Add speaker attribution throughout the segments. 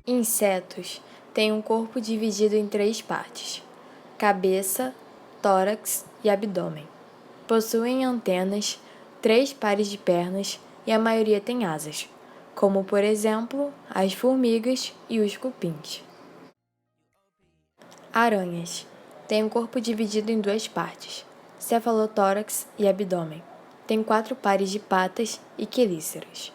Speaker 1: Insetos têm um corpo dividido em 3 partes: cabeça, tórax e abdômen. Possuem antenas, 3 pares de pernas e a maioria tem asas, como por exemplo as formigas e os cupins. Aranhas têm um corpo dividido em 2 partes: cefalotórax e abdômen. Tem 4 pares de patas e quelíceras.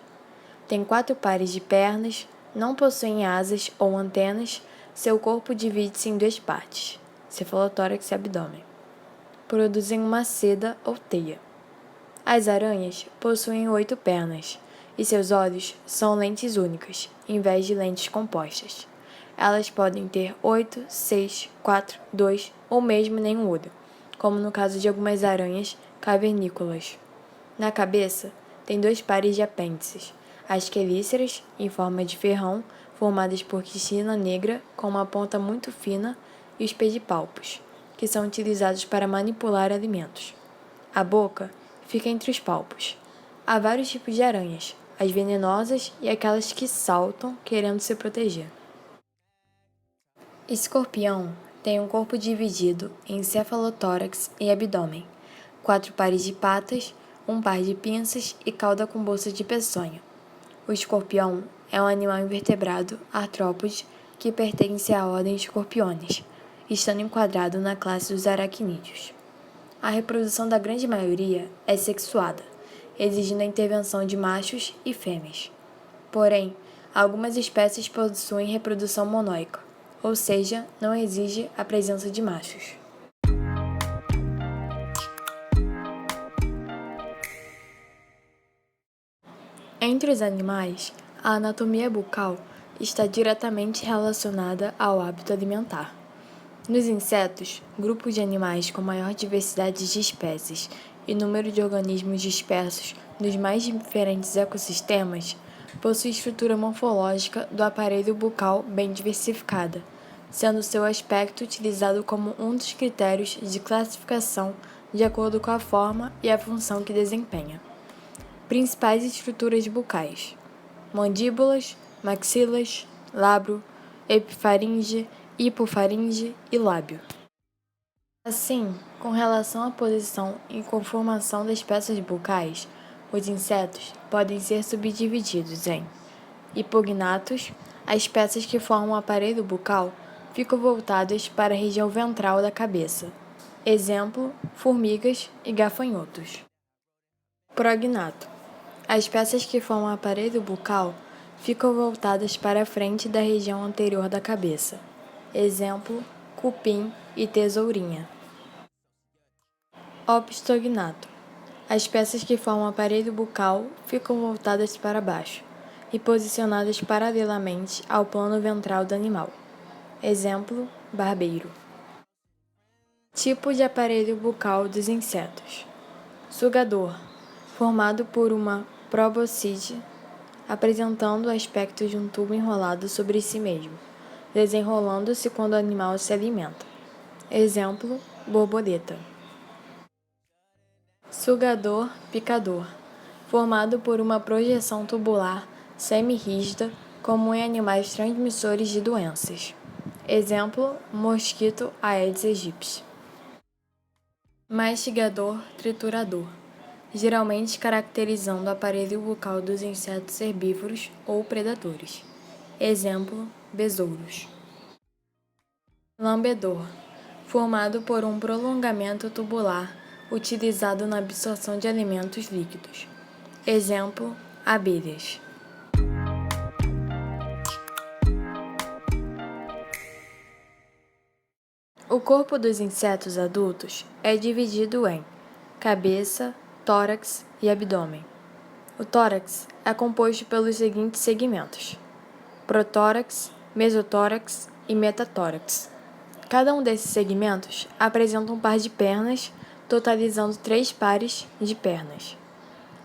Speaker 1: Tem 4 pares de pernas, não possuem asas ou antenas, seu corpo divide-se em 2 partes, cefalotórax e abdômen. Produzem uma seda ou teia. As aranhas possuem 8 pernas, e seus olhos são lentes únicas, em vez de lentes compostas. Elas podem ter 8, 6, 4, 2 ou mesmo nenhum olho, como no caso de algumas aranhas cavernícolas. Na cabeça, tem 2 pares de apêndices: as quelíceras, em forma de ferrão, formadas por quitina negra com uma ponta muito fina, e os pedipalpos, que são utilizados para manipular alimentos. A boca fica entre os palpos. Há vários tipos de aranhas, as venenosas e aquelas que saltam querendo se proteger. Escorpião tem um corpo dividido em cefalotórax e abdômen, 4 pares de patas, um par de pinças e cauda com bolsa de peçonha. O escorpião é um animal invertebrado artrópode que pertence à ordem Scorpiones, estando enquadrado na classe dos aracnídeos. A reprodução da grande maioria é sexuada, exigindo a intervenção de machos e fêmeas. Porém, algumas espécies possuem reprodução monóica, ou seja, não exige a presença de machos. Entre os animais, a anatomia bucal está diretamente relacionada ao hábito alimentar. Nos insetos, grupos de animais com maior diversidade de espécies e número de organismos dispersos nos mais diferentes ecossistemas, possui estrutura morfológica do aparelho bucal bem diversificada, sendo seu aspecto utilizado como um dos critérios de classificação de acordo com a forma e a função que desempenha. Principais estruturas bucais: mandíbulas, maxilas, lábio, epifaringe, hipofaringe e lábio. Assim, com relação à posição e conformação das peças bucais, os insetos podem ser subdivididos em hipognatos. As peças que formam o aparelho bucal ficam voltadas para a região ventral da cabeça. Exemplo, formigas e gafanhotos. Prognato. As peças que formam o aparelho bucal ficam voltadas para a frente da região anterior da cabeça. Exemplo, cupim e tesourinha. Opistognato. As peças que formam o aparelho bucal ficam voltadas para baixo e posicionadas paralelamente ao plano ventral do animal. Exemplo, barbeiro. Tipo de aparelho bucal dos insetos: sugador, formado por uma probóscide, apresentando o aspecto de um tubo enrolado sobre si mesmo, desenrolando-se quando o animal se alimenta. Exemplo, borboleta. Sugador picador, formado por uma projeção tubular semi-rígida, comum em animais transmissores de doenças. Exemplo, mosquito Aedes aegypti. Mastigador triturador, geralmente caracterizando o aparelho bucal dos insetos herbívoros ou predadores. Exemplo, besouros. Lambedor, formado por um prolongamento tubular utilizado na absorção de alimentos líquidos. Exemplo, abelhas. O corpo dos insetos adultos é dividido em cabeça, tórax e abdômen. O tórax é composto pelos seguintes segmentos: protórax, mesotórax e metatórax. Cada um desses segmentos apresenta um par de pernas, totalizando 3 pares de pernas.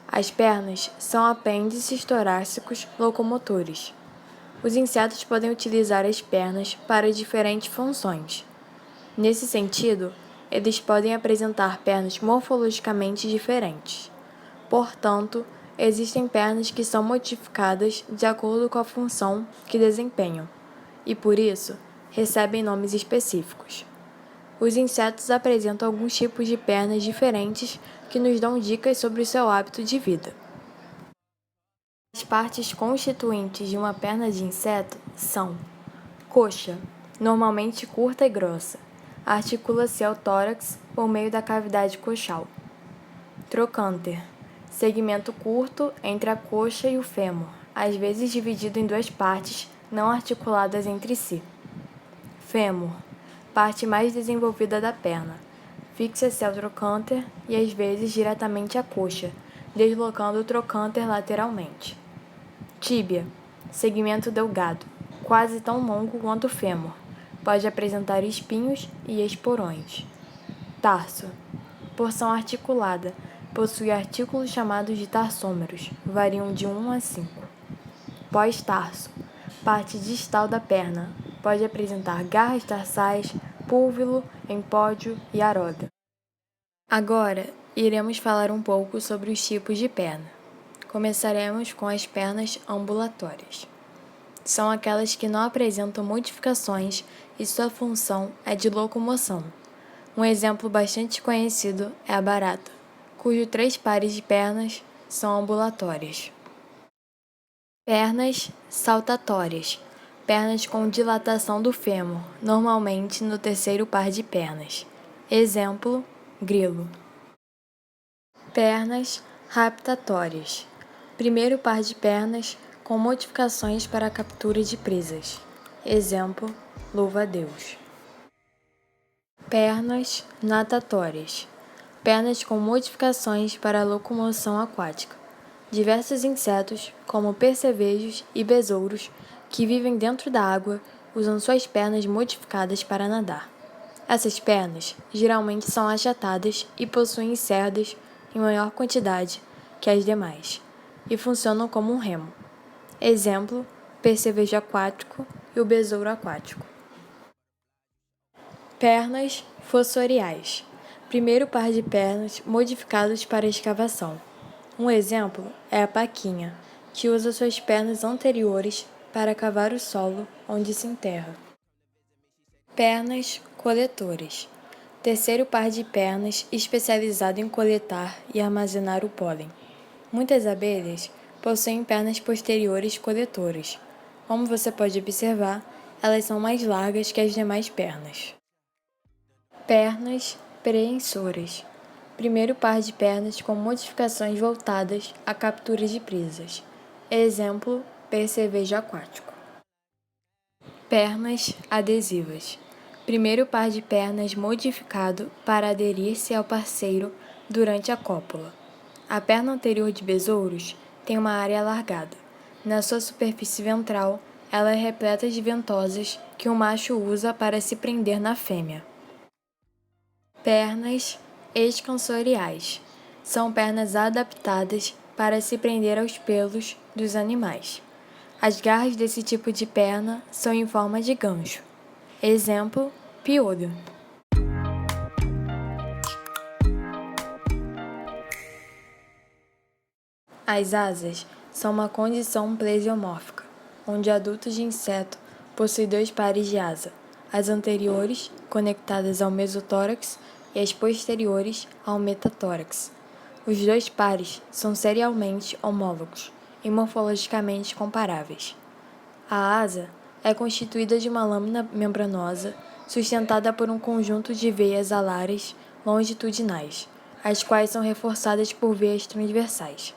Speaker 1: As pernas são apêndices torácicos locomotores. Os insetos podem utilizar as pernas para diferentes funções. Nesse sentido, eles podem apresentar pernas morfologicamente diferentes. Portanto, existem pernas que são modificadas de acordo com a função que desempenham. e, por isso, recebem nomes específicos. Os insetos apresentam alguns tipos de pernas diferentes que nos dão dicas sobre o seu hábito de vida. As partes constituintes de uma perna de inseto são: coxa, normalmente curta e grossa, articula-se ao tórax por meio da cavidade coxal. Trocânter, segmento curto entre a coxa e o fêmur, às vezes dividido em duas partes não articuladas entre si. Fêmur, parte mais desenvolvida da perna, fixa-se ao trocânter e às vezes diretamente à coxa, deslocando o trocânter lateralmente. Tíbia, segmento delgado, quase tão longo quanto o fêmur, pode apresentar espinhos e esporões. Tarso, porção articulada, possui artículos chamados de tarsômeros, variam de 1 a 5. Pós-tarso, parte distal da perna, pode apresentar garras tarsais, púlvilo, empódio e aroda. Agora, iremos falar um pouco sobre os tipos de perna. Começaremos com as pernas ambulatórias. São aquelas que não apresentam modificações e sua função é de locomoção. Um exemplo bastante conhecido é a barata, cujos 3 pares de pernas são ambulatórias. Pernas saltatórias. Pernas com dilatação do fêmur, normalmente no 3º par de pernas. Exemplo, grilo. Pernas raptatórias. 1º par de pernas com modificações para a captura de presas. Exemplo, louva-a-Deus. Pernas natatórias. Pernas com modificações para a locomoção aquática. Diversos insetos, como percevejos e besouros, que vivem dentro da água, usam suas pernas modificadas para nadar. Essas pernas geralmente são achatadas e possuem cerdas em maior quantidade que as demais, e funcionam como um remo. Exemplo, percevejo aquático e o besouro aquático. Pernas fossoriais. 1º par de pernas modificadas para escavação. Um exemplo é a paquinha, que usa suas pernas anteriores para cavar o solo onde se enterra. Pernas coletoras. 3º par de pernas especializado em coletar e armazenar o pólen. Muitas abelhas possuem pernas posteriores coletoras. Como você pode observar, elas são mais largas que as demais pernas. Pernas preensoras. 1º par de pernas com modificações voltadas à captura de presas. Exemplo, percevejo aquático. Pernas adesivas. 1º par de pernas modificado para aderir-se ao parceiro durante a cópula. A perna anterior de besouros tem uma área alargada. Na sua superfície ventral, ela é repleta de ventosas que o macho usa para se prender na fêmea. Pernas excansoriais. São pernas adaptadas para se prender aos pelos dos animais. As garras desse tipo de perna são em forma de gancho. Exemplo, piolho. As asas são uma condição plesiomórfica, onde adultos de inseto possuem 2 pares de asa, as anteriores conectadas ao mesotórax e as posteriores ao metatórax. Os 2 pares são serialmente homólogos e morfologicamente comparáveis. A asa é constituída de uma lâmina membranosa sustentada por um conjunto de veias alares longitudinais, as quais são reforçadas por veias transversais.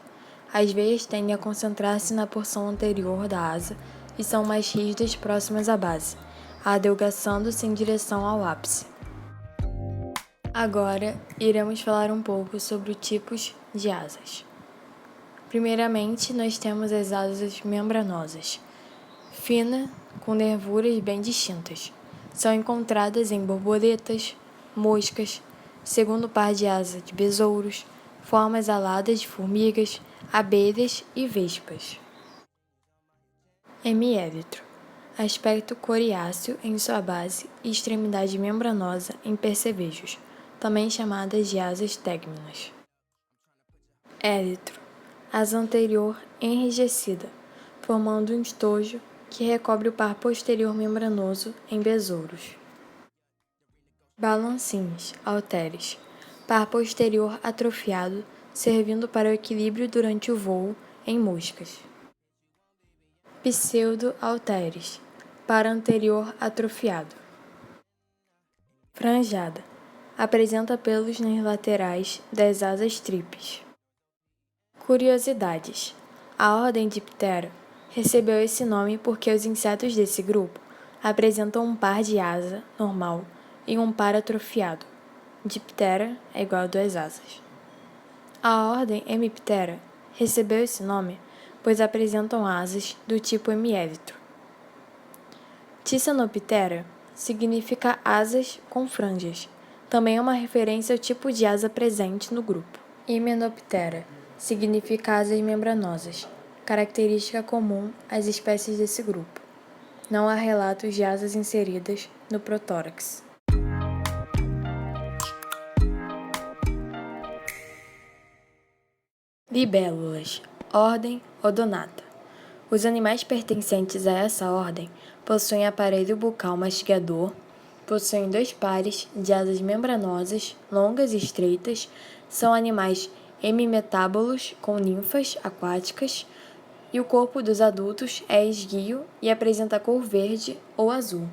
Speaker 1: As veias tendem a concentrar-se na porção anterior da asa e são mais rígidas próximas à base, adelgaçando-se em direção ao ápice. Agora, iremos falar um pouco sobre os tipos de asas. Primeiramente, nós temos as asas membranosas, fina, com nervuras bem distintas. São encontradas em borboletas, moscas, 2º par de asa de besouros, formas aladas de formigas, abelhas e vespas. Hemiélitro. Aspecto coriáceo em sua base e extremidade membranosa em percevejos, também chamadas de asas tegminas. Élitro. Asa anterior enrijecida, formando um estojo que recobre o par posterior membranoso em besouros. Balancins, halteres, par posterior atrofiado, servindo para o equilíbrio durante o voo em moscas. Pseudo-halteres, par anterior atrofiado. Franjada, apresenta pelos nas laterais das asas trípes. Curiosidades: a ordem Diptera recebeu esse nome porque os insetos desse grupo apresentam um par de asa normal e um par atrofiado. Diptera é igual a 2 asas. A ordem Hemiptera recebeu esse nome pois apresentam asas do tipo hemiélitro. Thysanoptera significa asas com franjas. Também é uma referência ao tipo de asa presente no grupo. Hymenoptera significa asas membranosas, característica comum às espécies desse grupo. Não há relatos de asas inseridas no protórax. Libélulas, ordem Odonata. Os animais pertencentes a essa ordem possuem aparelho bucal mastigador, possuem 2 pares de asas membranosas, longas e estreitas, são animais hemimetábolos com ninfas aquáticas, e o corpo dos adultos é esguio e apresenta cor verde ou azul.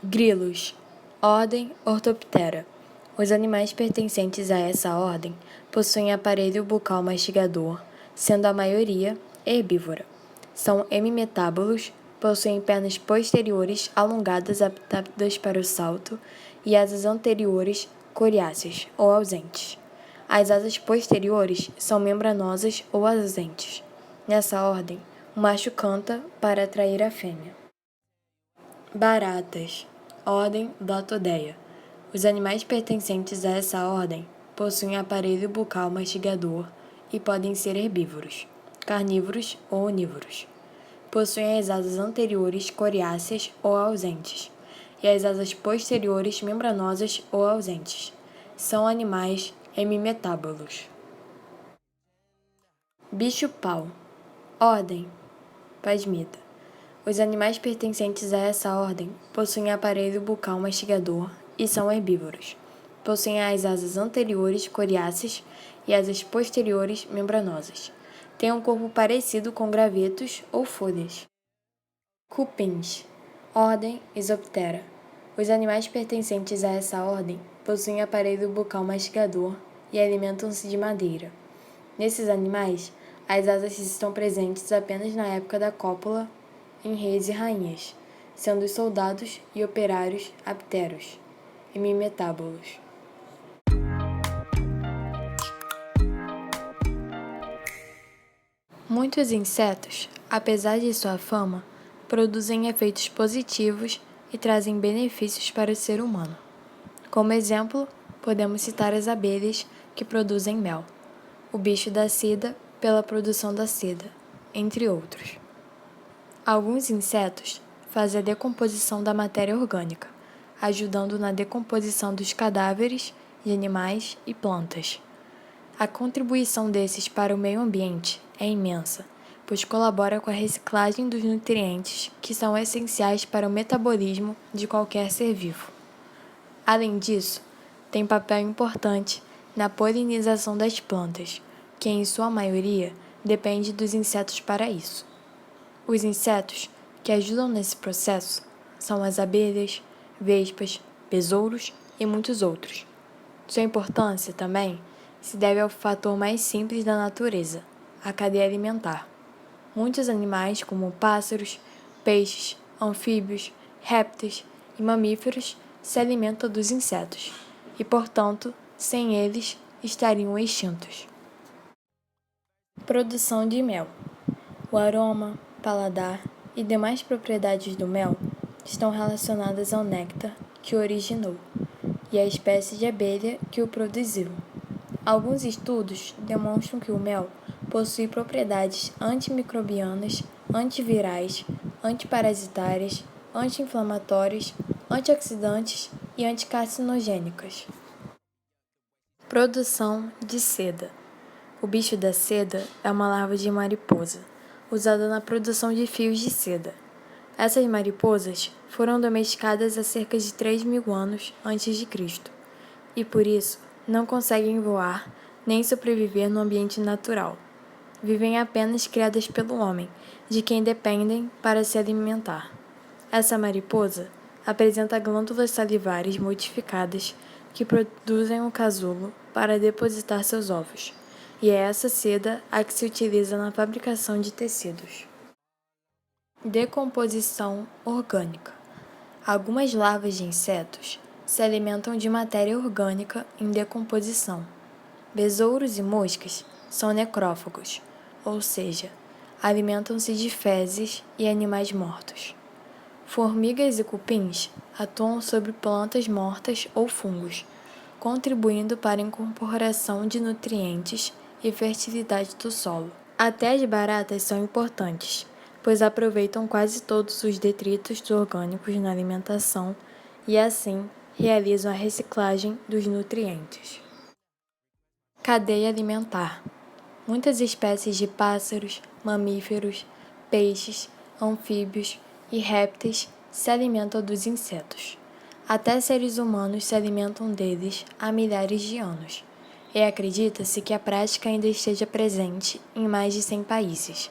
Speaker 1: Grilos, ordem Orthoptera. Os animais pertencentes a essa ordem possuem aparelho bucal mastigador, sendo a maioria herbívora. São hemimetábolos, possuem pernas posteriores alongadas adaptadas para o salto e asas anteriores coriáceas ou ausentes. As asas posteriores são membranosas ou ausentes. Nessa ordem, o macho canta para atrair a fêmea. Baratas, ordem Datodeia. Os animais pertencentes a essa ordem possuem aparelho bucal mastigador e podem ser herbívoros, carnívoros ou onívoros. Possuem as asas anteriores coriáceas ou ausentes e as asas posteriores membranosas ou ausentes. São animais hemimetábolos. Bicho-pau, ordem Phasmida. Os animais pertencentes a essa ordem possuem aparelho bucal mastigador e são herbívoros. Possuem as asas anteriores coriáceas e asas posteriores membranosas. Têm um corpo parecido com gravetos ou folhas. Cupins, ordem Isoptera. Os animais pertencentes a essa ordem possuem aparelho bucal mastigador e alimentam-se de madeira. Nesses animais, as asas estão presentes apenas na época da cópula em reis e rainhas, sendo os soldados e operários apteros, hemimetábolos. Muitos insetos, apesar de sua fama, produzem efeitos positivos e trazem benefícios para o ser humano. Como exemplo, podemos citar as abelhas, que produzem mel, o bicho da seda pela produção da seda, entre outros. Alguns insetos fazem a decomposição da matéria orgânica, ajudando na decomposição dos cadáveres de animais e plantas. A contribuição desses para o meio ambiente é imensa, pois colabora com a reciclagem dos nutrientes que são essenciais para o metabolismo de qualquer ser vivo. Além disso, tem papel importante na polinização das plantas, que em sua maioria depende dos insetos para isso. Os insetos que ajudam nesse processo são as abelhas, vespas, besouros e muitos outros. Sua importância também se deve ao fator mais simples da natureza, a cadeia alimentar. Muitos animais, como pássaros, peixes, anfíbios, répteis e mamíferos, se alimentam dos insetos e, portanto, sem eles, estariam extintos. Produção de mel. O aroma, paladar e demais propriedades do mel estão relacionadas ao néctar que o originou e à espécie de abelha que o produziu. Alguns estudos demonstram que o mel possui propriedades antimicrobianas, antivirais, antiparasitárias, anti-inflamatórias, antioxidantes e anticarcinogênicas. Produção de seda. O bicho da seda é uma larva de mariposa. usada na produção de fios de seda. Essas mariposas foram domesticadas há cerca de 3.000 anos antes de Cristo e, por isso, não conseguem voar nem sobreviver no ambiente natural. Vivem apenas criadas pelo homem, de quem dependem para se alimentar. Essa mariposa apresenta glândulas salivares modificadas que produzem um casulo para depositar seus ovos, e é essa seda a que se utiliza na fabricação de tecidos. Decomposição orgânica. Algumas larvas de insetos se alimentam de matéria orgânica em decomposição. Besouros e moscas são necrófagos, ou seja, alimentam-se de fezes e animais mortos. Formigas e cupins atuam sobre plantas mortas ou fungos, contribuindo para a incorporação de nutrientes e fertilidade do solo. Até as baratas são importantes, pois aproveitam quase todos os detritos orgânicos na alimentação e, assim, realizam a reciclagem dos nutrientes. Cadeia alimentar. Muitas espécies de pássaros, mamíferos, peixes, anfíbios e répteis se alimentam dos insetos. Até seres humanos se alimentam deles há milhares de anos, e acredita-se que a prática ainda esteja presente em mais de 100 países.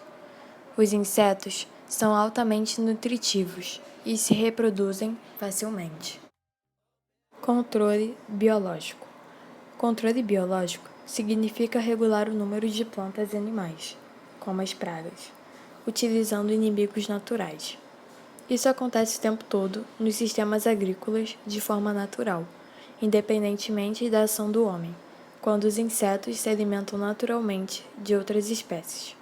Speaker 1: Os insetos são altamente nutritivos e se reproduzem facilmente. Controle biológico. Controle biológico significa regular o número de plantas e animais, como as pragas, utilizando inimigos naturais. Isso acontece o tempo todo nos sistemas agrícolas de forma natural, independentemente da ação do homem, quando os insetos se alimentam naturalmente de outras espécies.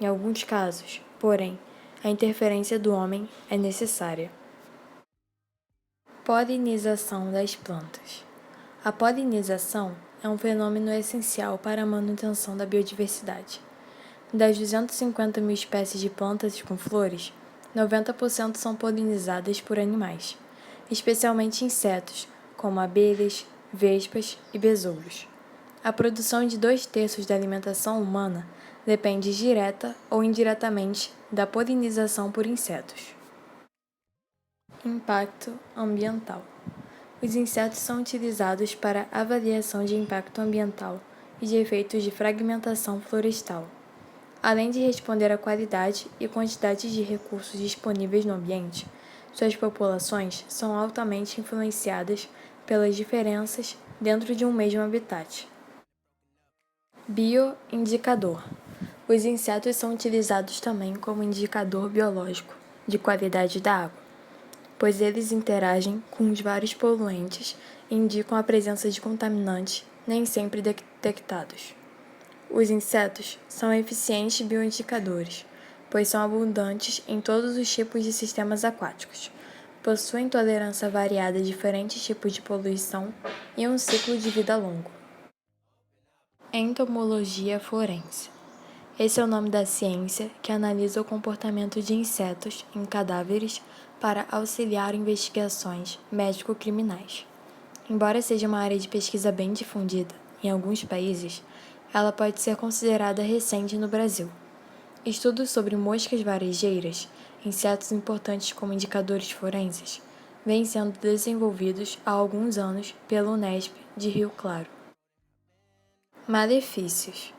Speaker 1: Em alguns casos, porém, a interferência do homem é necessária. Polinização das plantas. A polinização é um fenômeno essencial para a manutenção da biodiversidade. Das 250.000 espécies de plantas com flores, 90% são polinizadas por animais, especialmente insetos, como abelhas, vespas e besouros. A produção de 2/3 da alimentação humana depende direta ou indiretamente da polinização por insetos. Impacto ambiental. Os insetos são utilizados para avaliação de impacto ambiental e de efeitos de fragmentação florestal. Além de responder à qualidade e quantidade de recursos disponíveis no ambiente, suas populações são altamente influenciadas pelas diferenças dentro de um mesmo habitat. Bioindicador. Os insetos são utilizados também como indicador biológico de qualidade da água, pois eles interagem com os vários poluentes e indicam a presença de contaminantes nem sempre detectados. Os insetos são eficientes bioindicadores, pois são abundantes em todos os tipos de sistemas aquáticos, possuem tolerância variada a diferentes tipos de poluição e um ciclo de vida longo. Entomologia forense. Esse é o nome da ciência que analisa o comportamento de insetos em cadáveres para auxiliar investigações médico-criminais. Embora seja uma área de pesquisa bem difundida em alguns países, ela pode ser considerada recente no Brasil. Estudos sobre moscas varejeiras, insetos importantes como indicadores forenses, vêm sendo desenvolvidos há alguns anos pela Unesp de Rio Claro. Malefícios.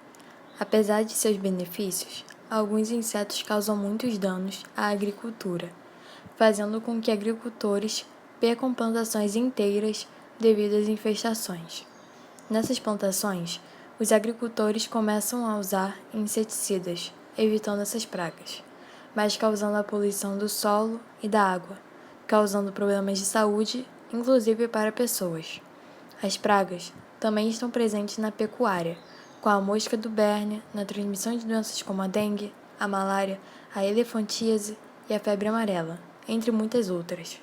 Speaker 1: Apesar de seus benefícios, alguns insetos causam muitos danos à agricultura, fazendo com que agricultores percam plantações inteiras devido às infestações. Nessas plantações, os agricultores começam a usar inseticidas, evitando essas pragas, mas causando a poluição do solo e da água, causando problemas de saúde, inclusive para pessoas. As pragas também estão presentes na pecuária, com a mosca do Berne, na transmissão de doenças como a dengue, a malária, a elefantíase e a febre amarela, entre muitas outras.